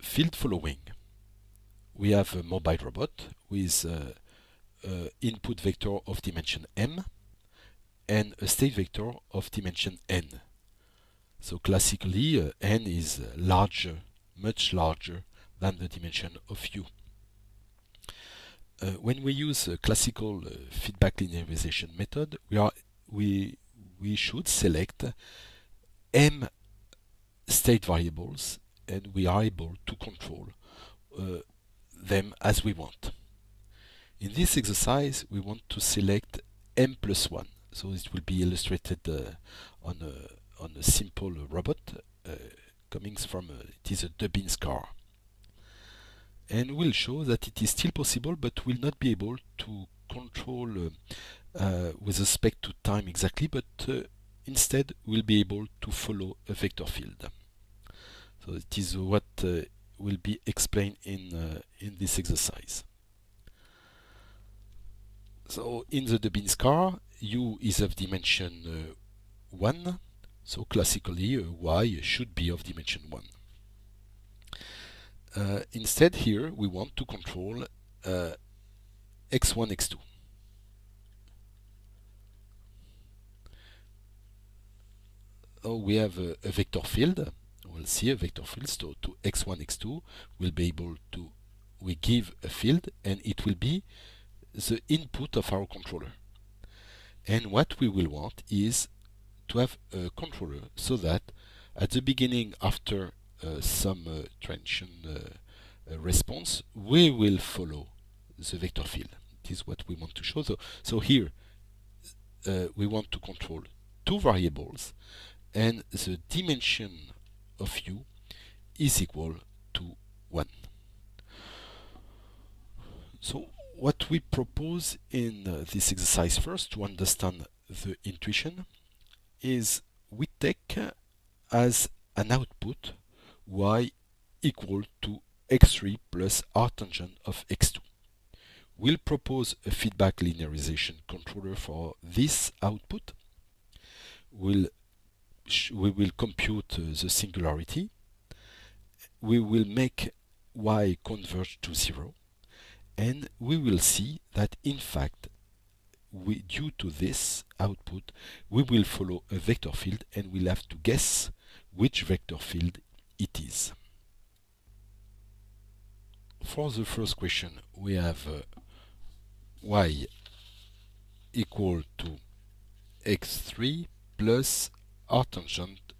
field following. We have a mobile robot with input vector of dimension m and a state vector of dimension n. So classically, n is larger, much larger than the dimension of u. When we use a classical feedback linearization method, we should select m state variables, and we are able to control them as we want. In this exercise, we want to select m plus 1. So it will be illustrated on a simple robot coming from it is a Dubbins car. And we'll show that it is still possible, but will not be able to control with respect to time exactly, but instead we'll be able to follow a vector field. So it is what will be explained in this exercise. So in the Dubbins car, u is of dimension 1, so classically y should be of dimension 1. Instead here we want to control x1, x2. Oh, we have a vector field. We'll see a vector field. So to x1, x2, we'll be able to, we give a field, and it will be the input of our controller. And what we will want is to have a controller so that at the beginning, after some transition response, we will follow the vector field. It is what we want to show. So here we want to control two variables, and the dimension of u is equal to 1. So what we propose in this exercise first to understand the intuition is we take as an output y equal to x3 plus r tangent of x2. We'll propose a feedback linearization controller for this output. We will compute the singularity. We will make y converge to 0. And we will see that in fact, due to this output, we will follow a vector field, and we'll have to guess which vector field it is. For the first question, we have y equal to x3 plus r tangent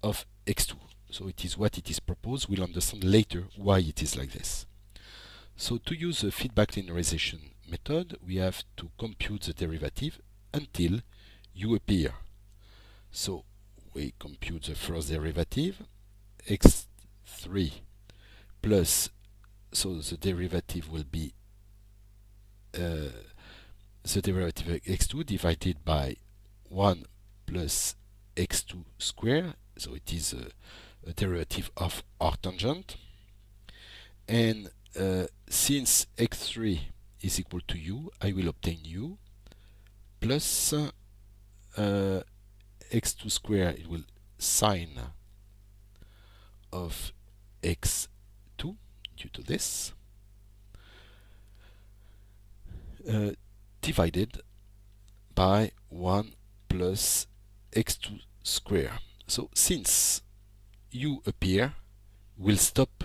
of x2. So it is what it is proposed. We'll understand later why it is like this. So to use the feedback linearization method, we have to compute the derivative until u appear. So we compute the first derivative, x3 plus, so the derivative will be the derivative of x2 divided by 1 plus x2 squared. So it is a derivative of r tangent. And since x3 is equal to u, I will obtain u plus x2 squared, it will sine of x2 due to this, divided by 1 plus x2 squared. So since u appear, we'll stop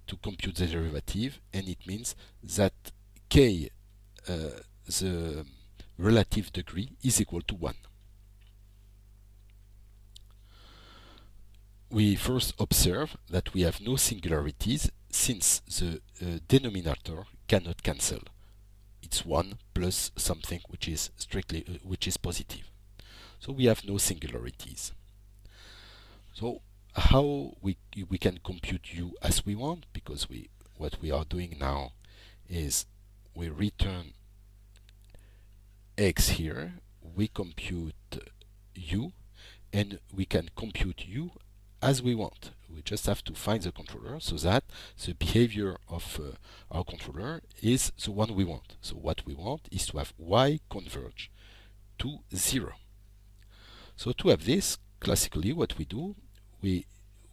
to compute the derivative, and it means that k, the relative degree, is equal to 1. We first observe that we have no singularities since the denominator cannot cancel. It's 1 plus something which is strictly which is positive. So we have no singularities. So how we can compute u as we want, because what we are doing now is we return x here, we compute u, and we can compute u as we want. We just have to find the controller so that the behavior of our controller is the one we want. So what we want is to have y converge to 0. So to have this, classically what we do, we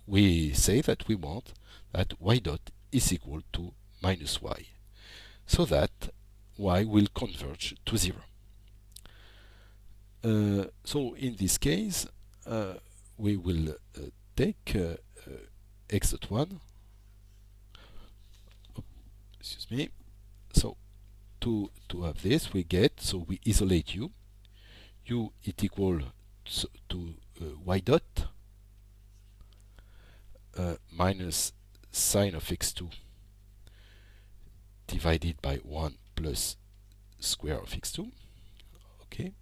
we say that we want that y dot is equal to minus y, so that y will converge to 0. So in this case, we will take x dot 1, excuse me. So to have this, we get, so we isolate u it equal to y dot minus sine of x2 divided by 1 plus square of x2. Okay.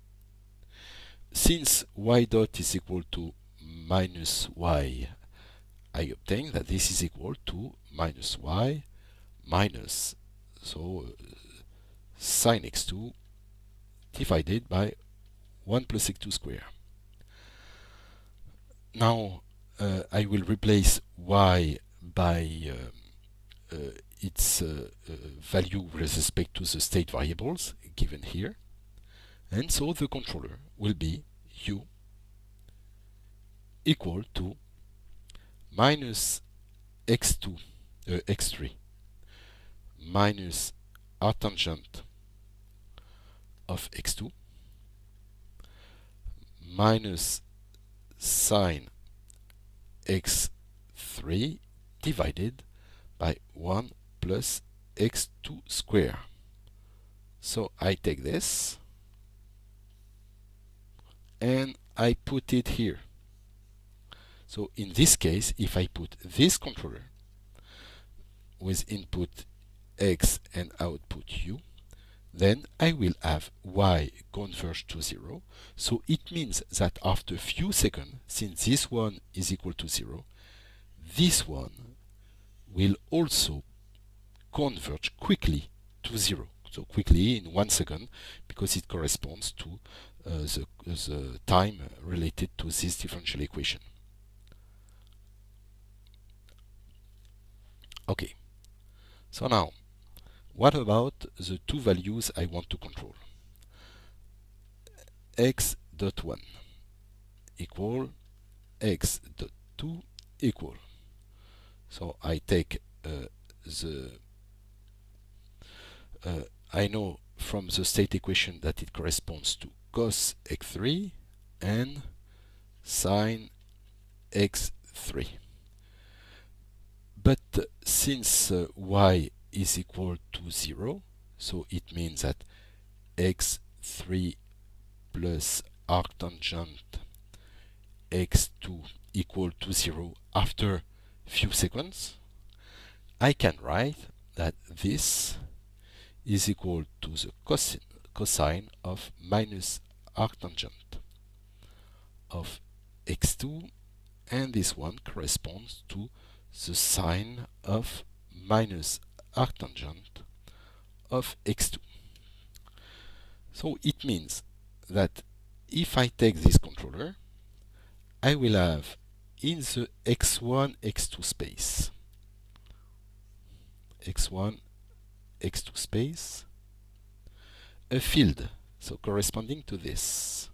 Since y dot is equal to minus y, I obtain that this is equal to minus y minus, so sine x2 divided by 1 plus x2 square. Now I will replace y by its value with respect to the state variables given here, and so the controller will be u equal to minus x2 x3 minus arctangent of x2 minus sine x3 divided by 1 plus x2 square. So I take this and I put it here. So in this case, if I put this controller with input x and output u, then I will have y converge to 0. So it means that after a few seconds, since this one is equal to 0, this one will also converge quickly to 0. So quickly in 1 second, because it corresponds to the time related to this differential equation. Okay, so now what about the two values I want to control? X dot 1 equal x dot 2 equal. So I take I know from the state equation that it corresponds to cos x3 and sine x3. But since y is equal to 0, so it means that x3 plus arctangent x2 equal to 0 after few seconds, I can write that this is equal to the cosine of minus arctangent of x2, and this one corresponds to the sine of minus arctangent of x2. So it means that if I take this controller, I will have in the x1, x2 space, x1, x2 space, a field, so corresponding to this.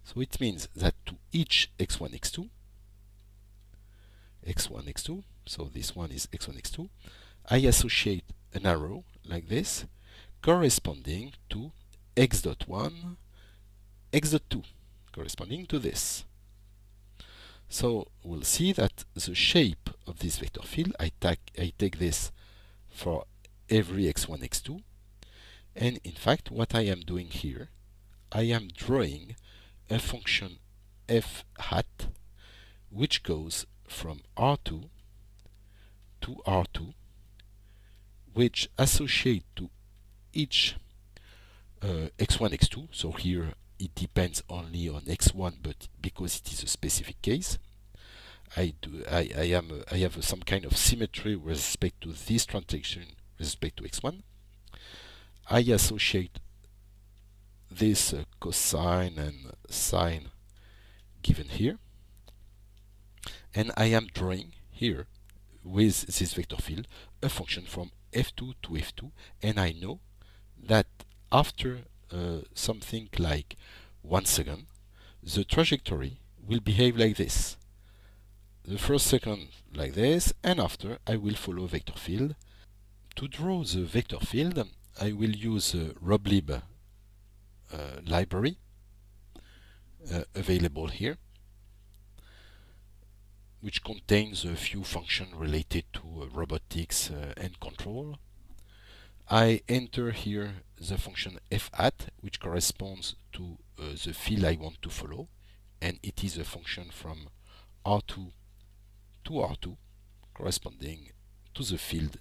So it means that to each x1, x2, x1, x2, so this one is x1, x2, I associate an arrow like this corresponding to x dot 1, x dot 2, corresponding to this. So we'll see that the shape of this vector field, I take this for every x1, x2, and in fact what I am doing here, I am drawing a function f hat which goes from R2 to R2, which associate to each x1, x2. So here it depends only on x1, but because it is a specific case, I have some kind of symmetry with respect to this transaction with respect to x1. I associate this cosine and sine given here, and I am drawing here with this vector field a function from f2 to f2, and I know that after something like 1 second, the trajectory will behave like this. the first second like this, and after I will follow vector field. To draw the vector field, I will use roblib library available here, which contains a few functions related to robotics and control. I enter here the function f_hat, which corresponds to the field I want to follow, and it is a function from R2 to R2 corresponding to the field.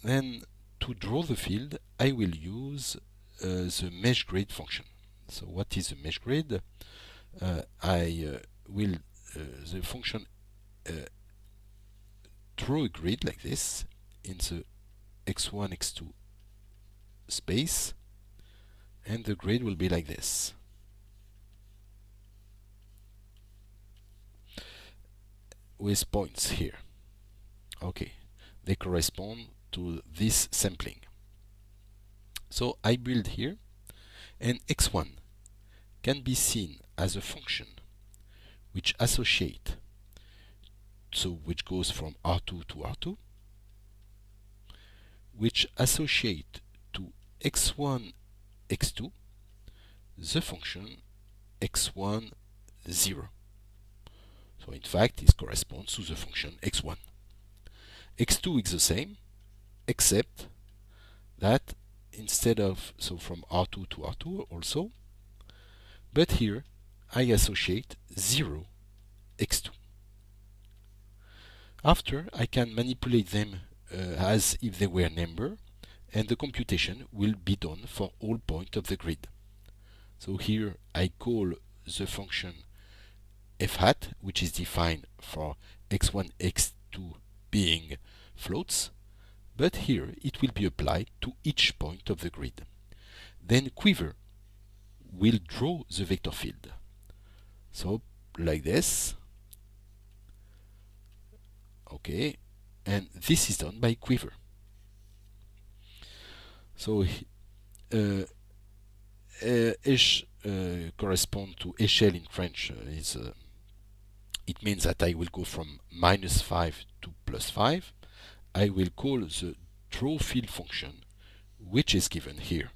Then to draw the field, I will use the mesh grid function. So what is the mesh grid? I will the function draw a grid like this in the x1, x2 space, and the grid will be like this. With points here. Okay, they correspond to this sampling. So I build here, and x1 can be seen as a function which associate, so which goes from R2 to R2, which associate to x1, x2 the function x1, 0. So in fact it corresponds to the function x1. x2 is the same, except that instead of, so from R2 to R2 also, but here I associate 0, x2. After, I can manipulate them as if they were number, and the computation will be done for all points of the grid. So here I call the function f_hat, which is defined for x1, x2 being floats, but here it will be applied to each point of the grid. Then Quiver will draw the vector field. So like this. Okay, and this is done by Quiver. So correspond to échelle in French. It means that I will go from -5 to +5. I will call the draw field function, which is given here.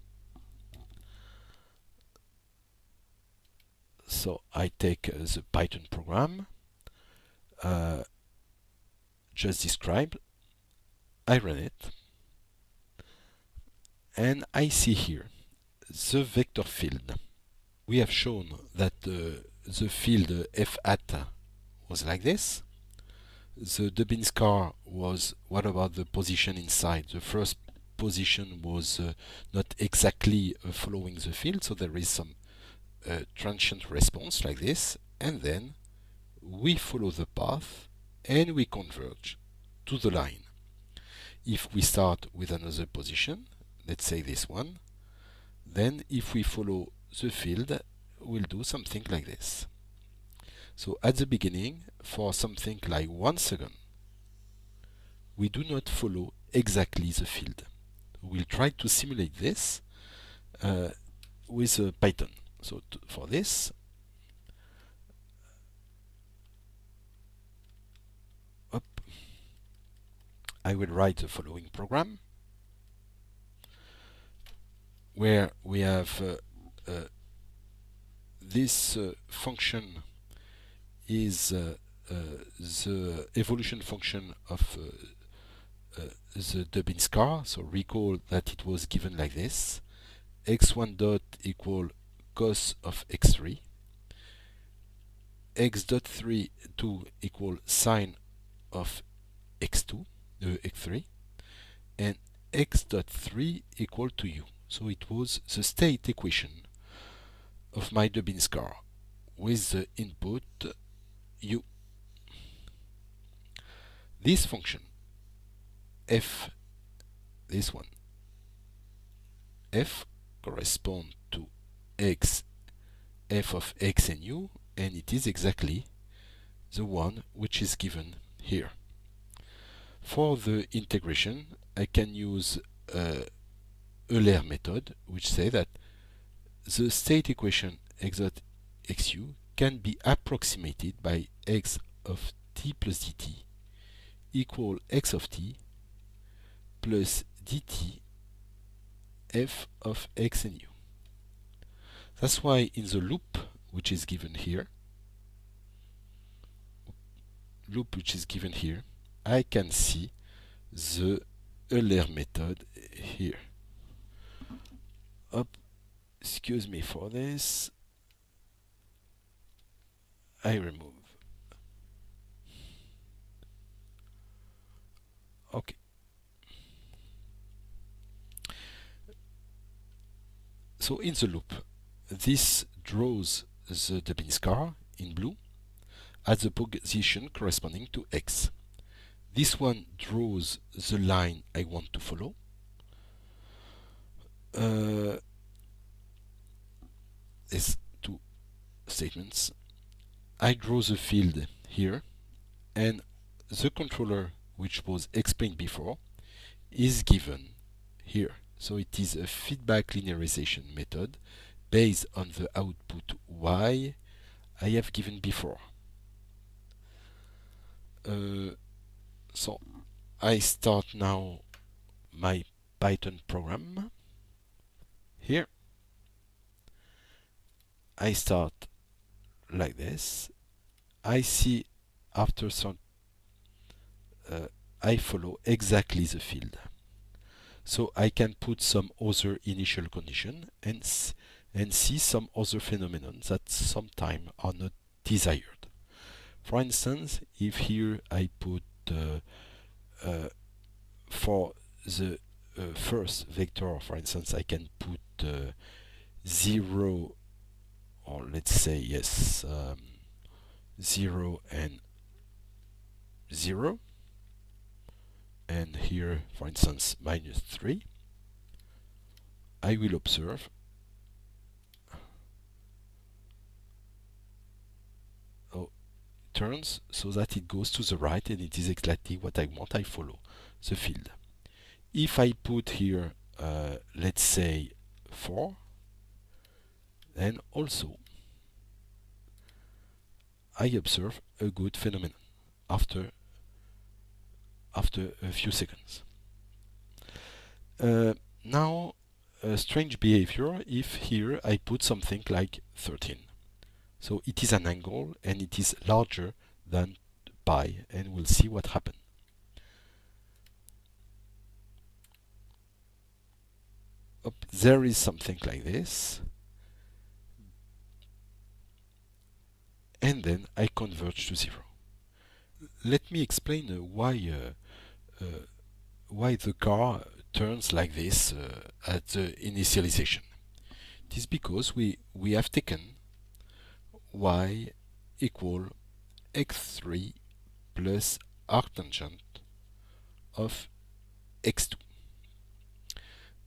So I take the Python program just described, I run it, and I see here the vector field. We have shown that the field f_hat was like this. The Dubinscar was, what about the position inside? The first position was not exactly following the field, so there is some transient response like this, and then we follow the path and we converge to the line. If we start with another position, let's say this one, then if we follow the field, we'll do something like this. So at the beginning, for something like 1 second, we do not follow exactly the field. We'll try to simulate this with Python. So for this, I will write the following program, where we have this function is the evolution function of the Dubinscar. So recall that it was given like this: x1 dot equal cos of x3, x dot 3 2 equal sine of x2, x3, and x dot 3 equal to u. So it was the state equation of my Dubinscar with the input u. This function f, this one, f correspond to x, f of x and u, and it is exactly the one which is given here. For the integration, I can use Euler method, which say that the state equation x dot xu can be approximated by x of t plus dt equal x of t plus dt f of x and u. That's why in the loop which is given here, I can see the Euler method here. Excuse me for this. I remove. Okay. So in the loop, this draws the Dublin car in blue at the position corresponding to x. This one draws the line I want to follow. These two statements. I draw the field here, and the controller, which was explained before, is given here. So it is a feedback linearization method based on the output y I have given before. So I start now my Python program. Here I start like this. I see after some I follow exactly the field. So I can put some other initial condition and see some other phenomenon that sometimes are not desired. For instance, if here I put for the first vector, for instance, I can put 0, or let's say yes, 0 and 0, and here for instance -3, I will observe turns so that it goes to the right, and it is exactly what I want. I follow the field. If I put here let's say 4, then also I observe a good phenomenon after a few seconds. Now a strange behavior if here I put something like 13. So it is an angle and it is larger than pi, and we'll see what happens. There is something like this, and then I converge to 0. Let me explain why the car turns like this at the initialization. It is because we have taken y equal x3 plus arctangent of x2.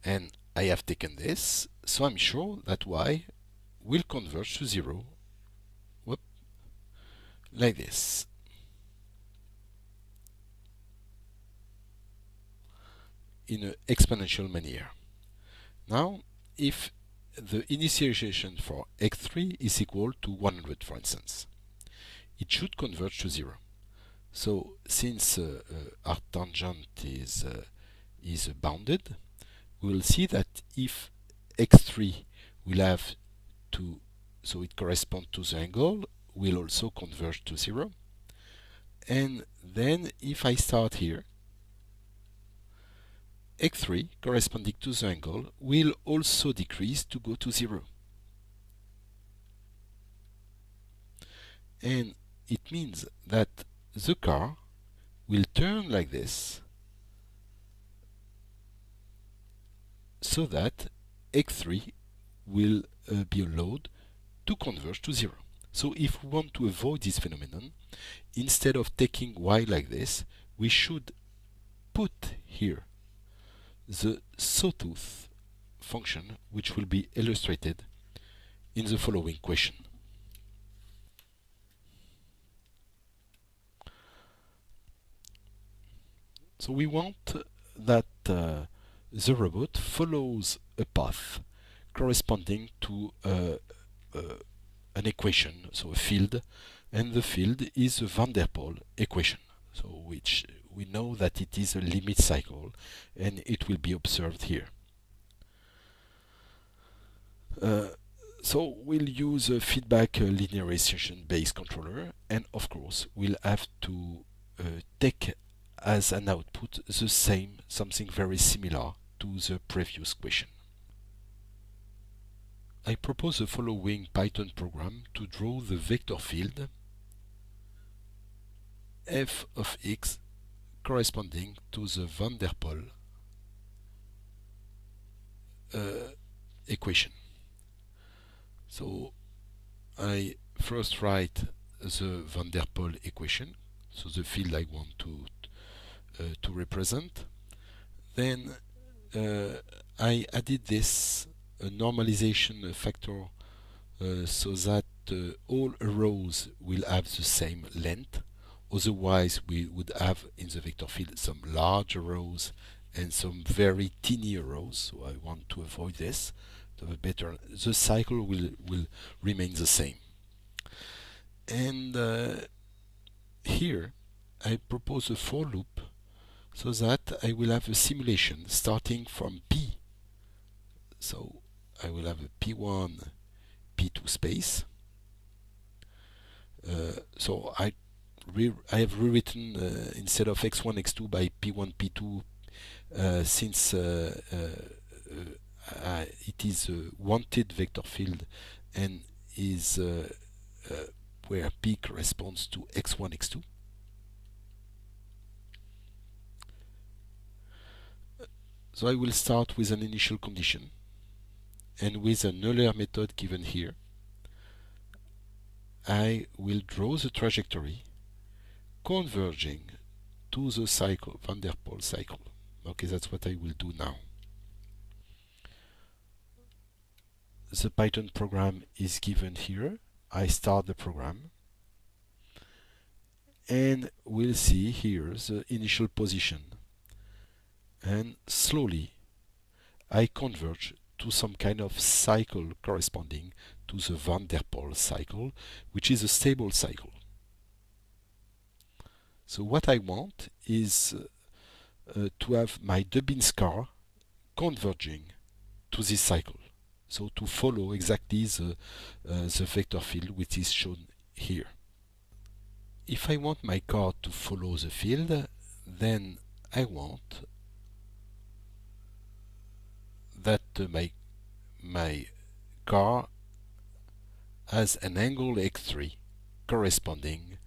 And I have taken this, so I'm sure that y will converge to 0, like this. In an exponential manner. Now, if the initialization for x3 is equal to 100, for instance, it should converge to 0. So, since arctangent is bounded, we will see that if x3 will have to, so it corresponds to the angle, will also converge to 0. And then if I start here, x3 corresponding to the angle will also decrease to go to 0. And it means that the car will turn like this so that x3 will be allowed to converge to 0. So if we want to avoid this phenomenon, instead of taking y like this, we should put here the sawtooth function, which will be illustrated in the following question. So we want that the robot follows a path corresponding to an equation, so a field, and the field is the van der Pol equation, so which we know that it is a limit cycle, and it will be observed here. So we'll use a feedback linearization based controller, and of course we'll have to take as an output the same, something very similar to the previous question. I propose the following Python program to draw the vector field f of x corresponding to the van der Pol equation. So I first write the van der Pol equation, so the field I want to represent. Then I added this normalization factor so that all rows will have the same length. Otherwise, we would have in the vector field some large rows and some very teeny rows. So I want to avoid this. To have a better, the cycle will remain the same. And here I propose a for loop so that I will have a simulation starting from P. So I will have a P1, P2 space. So I have rewritten instead of x1, x2 by p1, p2 since it is a wanted vector field and is where p corresponds to x1, x2. So I will start with an initial condition, and with an Euler method given here, I will draw the trajectory converging to the cycle, van der Pol cycle. Okay, that's what I will do now. The Python program is given here. I start the program, and we'll see here the initial position, and slowly I converge to some kind of cycle corresponding to the van der Pol cycle, which is a stable cycle. So what I want is to have my Dubinscar converging to this cycle. So to follow exactly the vector field which is shown here. If I want my car to follow the field, then I want that my car has an angle x3 corresponding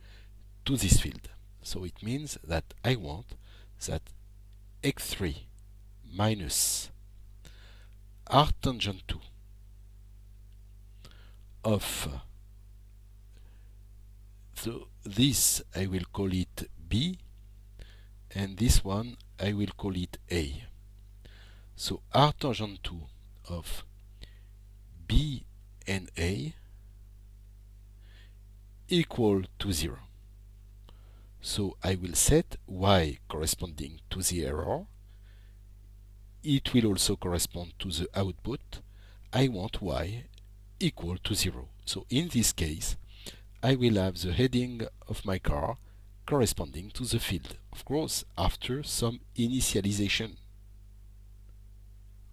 to this field. So it means that I want that x3 minus r tangent 2 of so this I will call it B, and this one I will call it A. So r tangent 2 of B and A equal to 0. So I will set y corresponding to the error. It will also correspond to the output. I want y equal to 0. So in this case, I will have the heading of my car corresponding to the field, of course, after some initialization.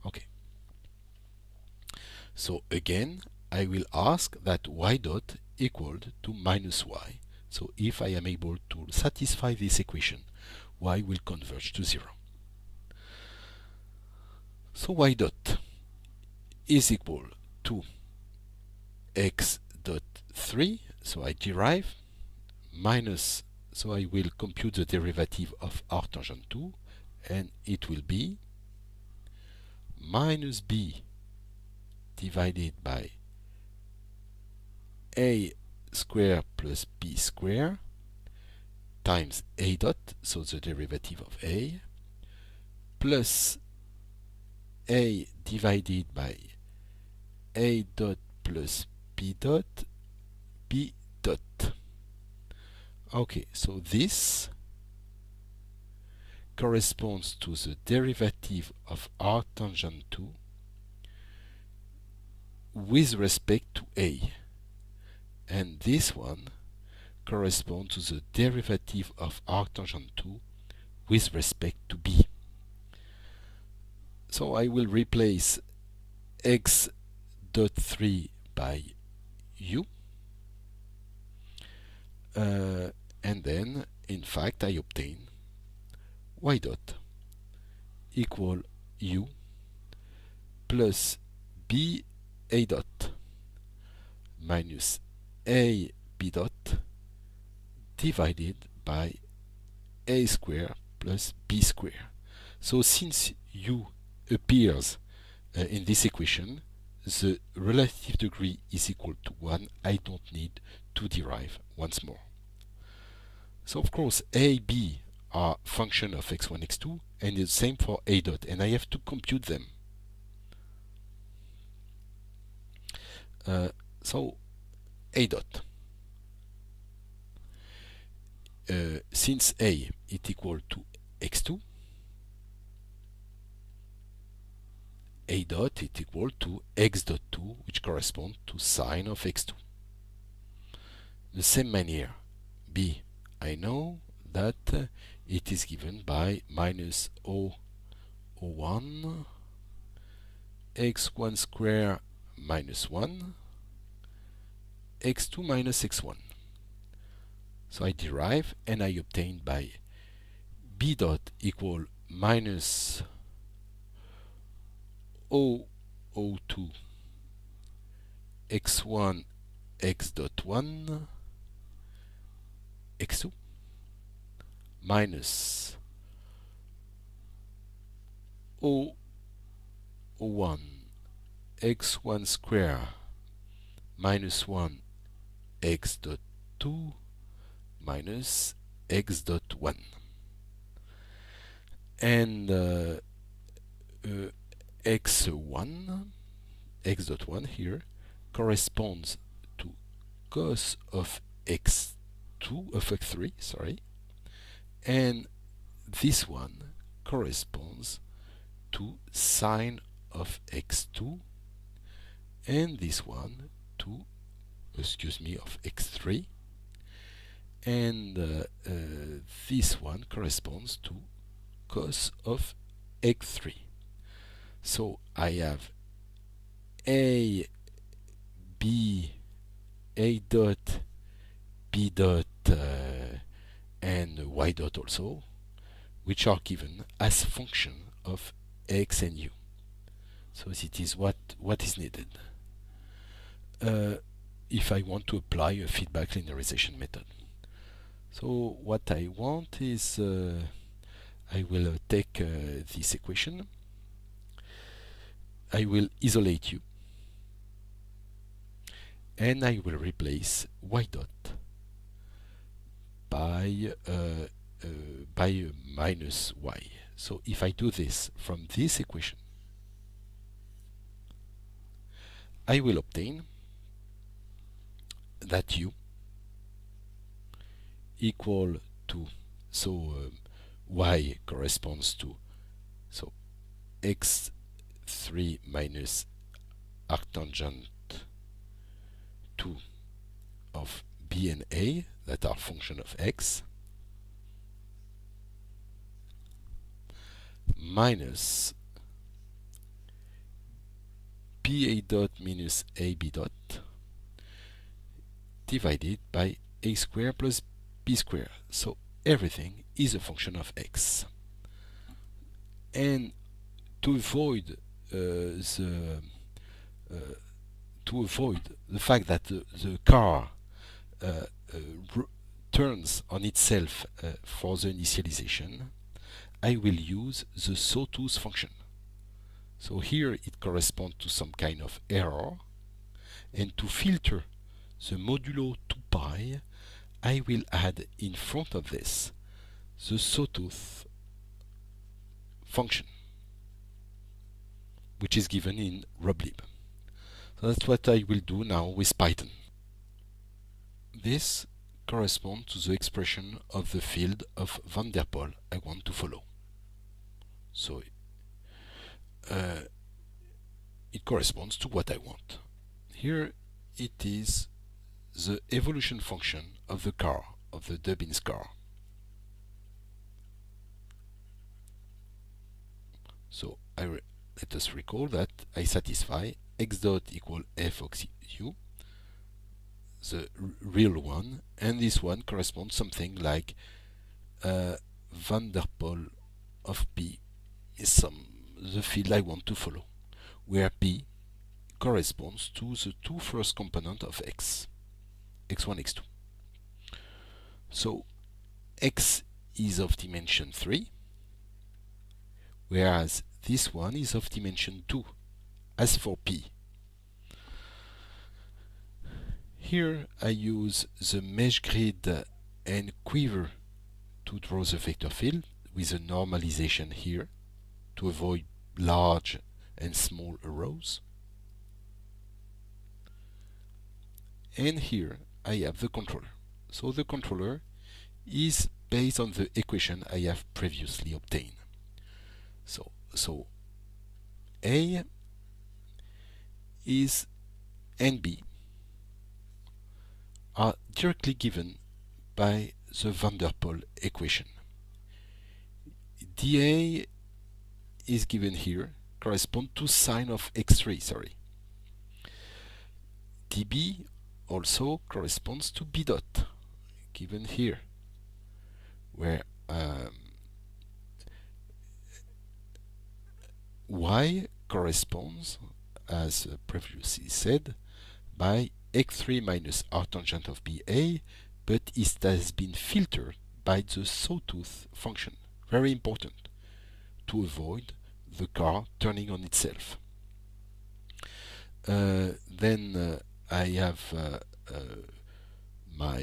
Okay. So again, I will ask that y dot equal to minus y. So if I am able to satisfy this equation, y will converge to 0. So y dot is equal to x dot 3, so I derive, minus, so I will compute the derivative of r tangent 2, and it will be minus b divided by a square plus b square times a dot, so the derivative of a, plus a divided by a dot plus b dot, b dot. Okay, so this corresponds to the derivative of r tangent 2 with respect to a. and this one corresponds to the derivative of arctangent 2 with respect to b. So I will replace x dot 3 by u, and then in fact I obtain y dot equal u plus b a dot minus a b dot divided by a square plus b square. So since u appears in this equation, the relative degree is equal to 1. I don't need to derive once more. So of course a, b are function of x1, x2, and the same for a dot, and I have to compute them. So a dot, since a is equal to x2, a dot is equal to x dot 2, which corresponds to sine of x2. The same manner, b, I know that it is given by minus O1 x1 square minus 1 x2 minus x1. So I derive and I obtain by b dot equal minus O2 x1 x dot 1 x2 minus O1 x1 square minus 1 x dot 2 minus x dot 1, and x1 x dot 1 here corresponds to cos of x2 of x3, sorry, and this one corresponds to sine of x2, and this one to, of x3, and this one corresponds to cos of x3. So I have a b a dot b dot and y dot also, which are given as function of x and u. So it is what is needed if I want to apply a feedback linearization method. So what I want is I will take this equation, I will isolate u, and I will replace y dot by minus y. So if I do this from this equation, I will obtain that u equal to, so y corresponds to, so x3 minus arctangent 2 of b and a, that are function of x, minus b a dot minus a b dot divided by a square plus b square. So everything is a function of x. And to avoid the fact that the car turns on itself for the initialization, I will use the sawtooth function. So here it corresponds to some kind of error, and to filter the modulo 2 pi, I will add in front of this the sawtooth function, which is given in rublib. So that's what I will do now with Python. This corresponds to the expression of the field of van der Pol I want to follow. So it corresponds to what I want. Here it is the evolution function of the car, of the Dubbins car. So let us recall that I satisfy x dot equal f of u, the real one, and this one corresponds something like van der Pol of P is the field I want to follow, where P corresponds to the two first components of x, x1, x2. So x is of dimension 3, whereas this one is of dimension 2, as for P. Here I use the mesh grid and quiver to draw the vector field with a normalization here to avoid large and small arrows. And here I have the controller. So the controller is based on the equation I have previously obtained. So A is and B are directly given by the van der Pol equation. dA is given here, correspond to sine of x3, sorry. dB also corresponds to B dot, given here, where Y corresponds, as previously said, by x3 minus arctangent of BA, but it has been filtered by the sawtooth function. Very important to avoid the car turning on itself. Then I have my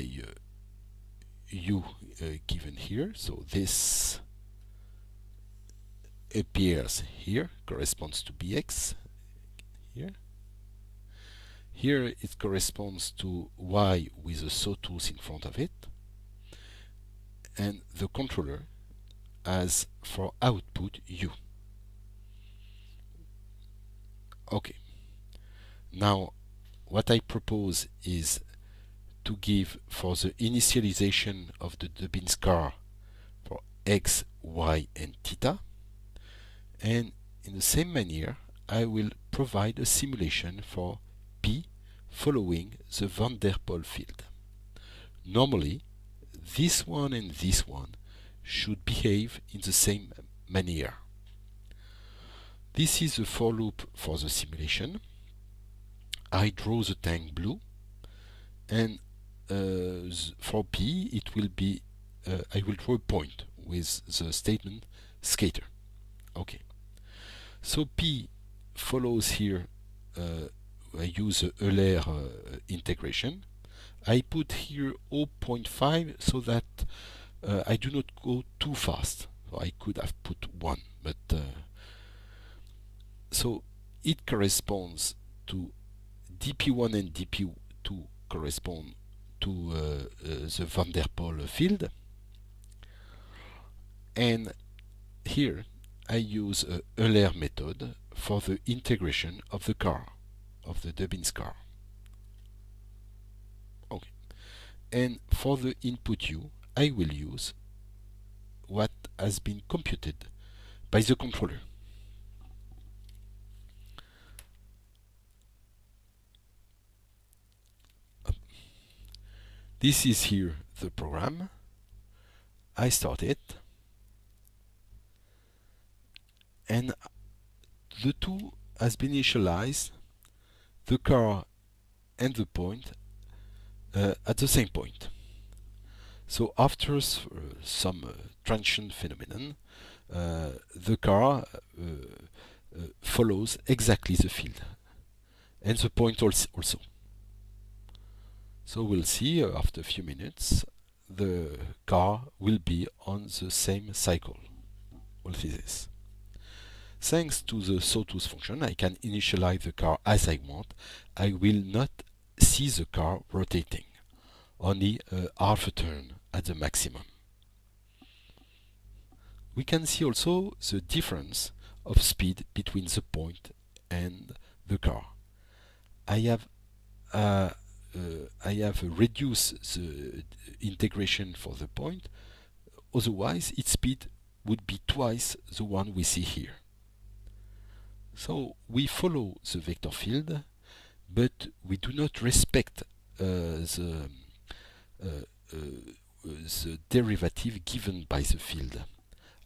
u given here, so this appears here, corresponds to bx here. Here it corresponds to y with a sawtooth in front of it, and the controller has for output u. Okay, now what I propose is to give for the initialization of the Dubbins car for x, y and theta, and in the same manner I will provide a simulation for P following the van der Pol field. Normally this one and this one should behave in the same manner. This is the for loop for the simulation. I draw the tank blue, and for P it will be I will draw a point with the statement skater. Okay, so P follows here. I use the Euler integration. I put here 0.5 so that I do not go too fast. So I could have put 1, but so it corresponds to dp1 and dp2 correspond to the van der Pol field, and here I use a Euler method for the integration of the car, of the Dubbins car. Okay, and for the input u I will use what has been computed by the controller. This is here the program. I start it, and the two has been initialized, the car and the point, at the same point. So after some transient phenomenon, the car follows exactly the field, and the point also. So we'll see after a few minutes the car will be on the same cycle. We'll see this. Thanks to the sawtooth function, I can initialize the car as I want. I will not see the car rotating, only half a turn at the maximum. We can see also the difference of speed between the point and the car. I have I have reduced the integration for the point, otherwise its speed would be twice the one we see here. So we follow the vector field, but we do not respect the derivative given by the field.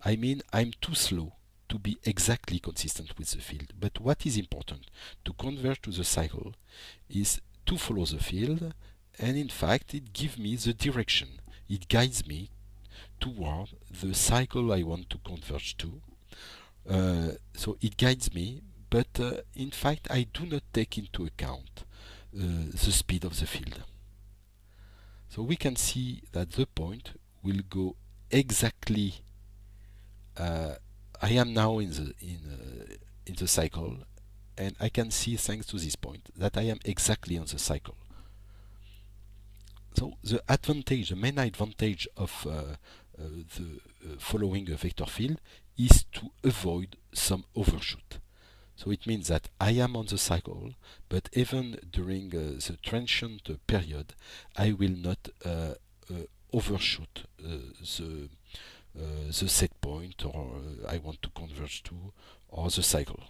I mean, I'm too slow to be exactly consistent with the field. But what is important to converge to the cycle is to follow the field, and in fact it gives me the direction. It guides me toward the cycle I want to converge to. So it guides me, but in fact I do not take into account the speed of the field. So we can see that the point will go exactly. I am now in the cycle, and I can see, thanks to this point, that I am exactly on the cycle. So the main advantage of following a vector field is to avoid some overshoot. So it means that I am on the cycle, but even during the transient period, I will not overshoot the set point or I want to converge to, or the cycle.